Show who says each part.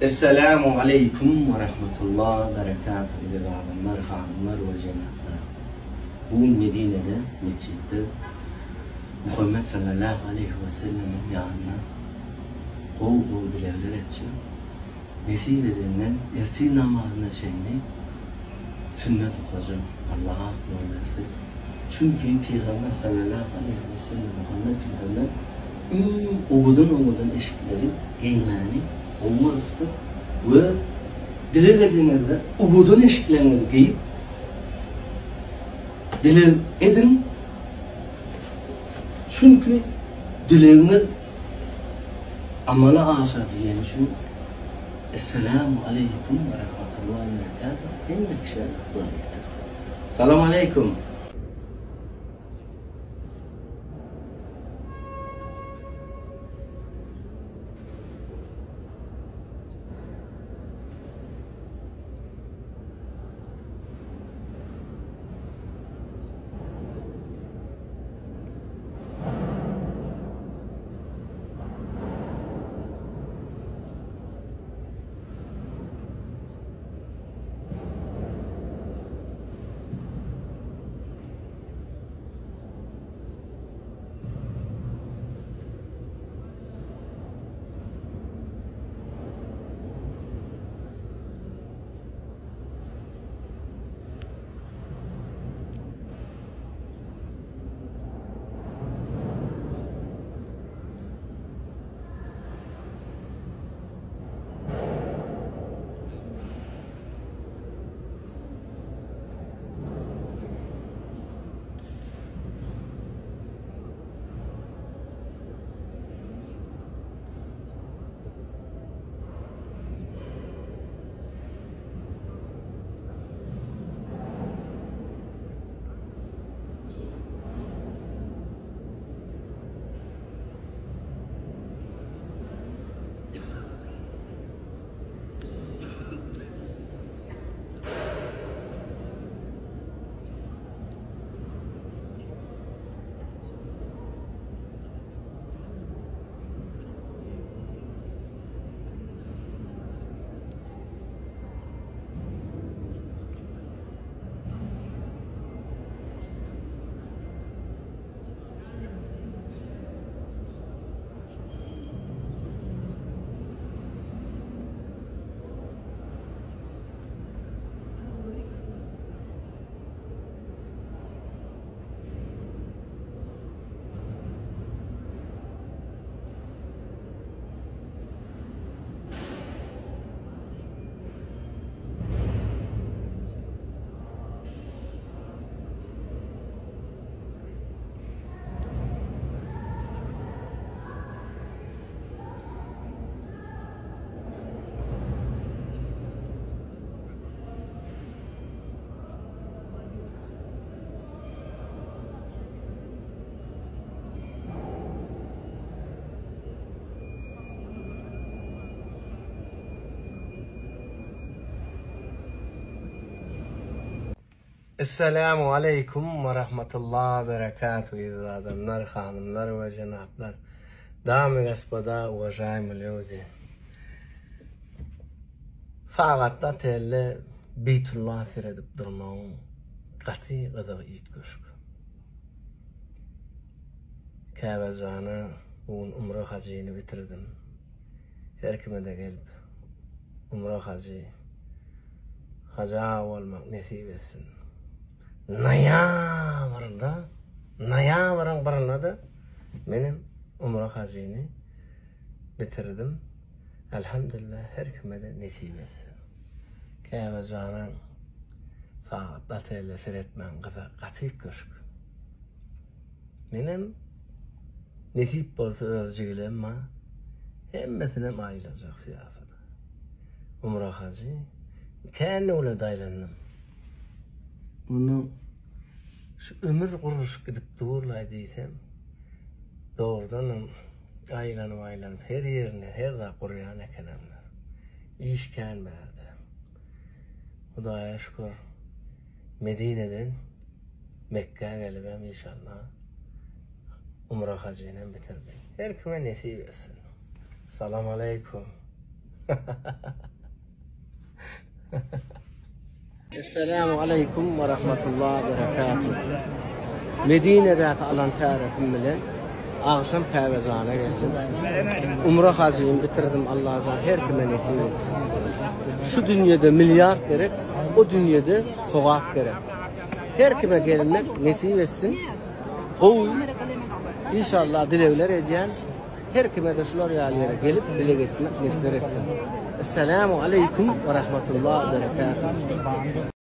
Speaker 1: Esselamu aleyküm ve rahmetullah ve berekatuhu ilerleyenler, hanımlar ve cenaplar. Bugün Medine'de, mescitte Muhammed sallallahu aleyhi ve sellem'in yanına kov dilekler edeceğim. Nesip edenden erti namazına şeyini sünnet okuyacağım. Allah'a yol verdi. Çünkü Peygamber sallallahu aleyhi ve sellem Muhammed Peygamber oğudun eşikleri giymeni olmalıktı ve dilek edinlerle oğudun eşiklerini giyip dilek edin, çünkü dileğiniz amala aşar diyen için Esselamu aleyküm ve rahmetullahi ve berekatuhu en güzel dua getirsin. Selamun aleyküm. Esselamu aleyküm ve rahmetullah ve berekatuhu izadamlar, hanımlar ve cenaplar. Dami gaspada уважаемые люди. Sağatta telle Beytullah seyredip durmağın qati qıdığı iyit köşk. Kəbəcanı bugün umra hacını bitirdim. Her kime de gelip umra hacı haca olmak nasip etsin. Noyabrın birinde de benim umra hacını bitirdim. Elhamdülillah her kime de nasip etsin. Kəbəcanın sağatla telle seyretmen qatıyt köşk. Benim nasip bolsa özcüğüyle ama hemmesine mayılacak siyasada. Umra hacı kendi öyle daylandım. Bunu şu ömür kuruş gidip doğurlay diysem doğrudan aylanıp her yerine her da kuruyan ekenemler. İşken verdi. Hudaya şükür Medine'den Mekke'ye gelibem inşallah umra hacıyla bitirdim. Her kime nasip etsin. Selamun aleyküm. Esselamu aleyküm ve rahmetullahi ve berekatuhu. Medine'deki alantaretim bilen akşam kahvezana geldim. Umre hacıyım bitirdim, Allah azze her kime nasip etsin. Şu dünyada milyar gerek, o dünyada sogak gerek. Her kime gelmek nasip etsin. Koy inşallah dilekler edeceğim. Her kime de şular yerlere gelip dilek etmek nasip etsin. Esselamu aleyküm ve rahmetullahi ve berekatuhu.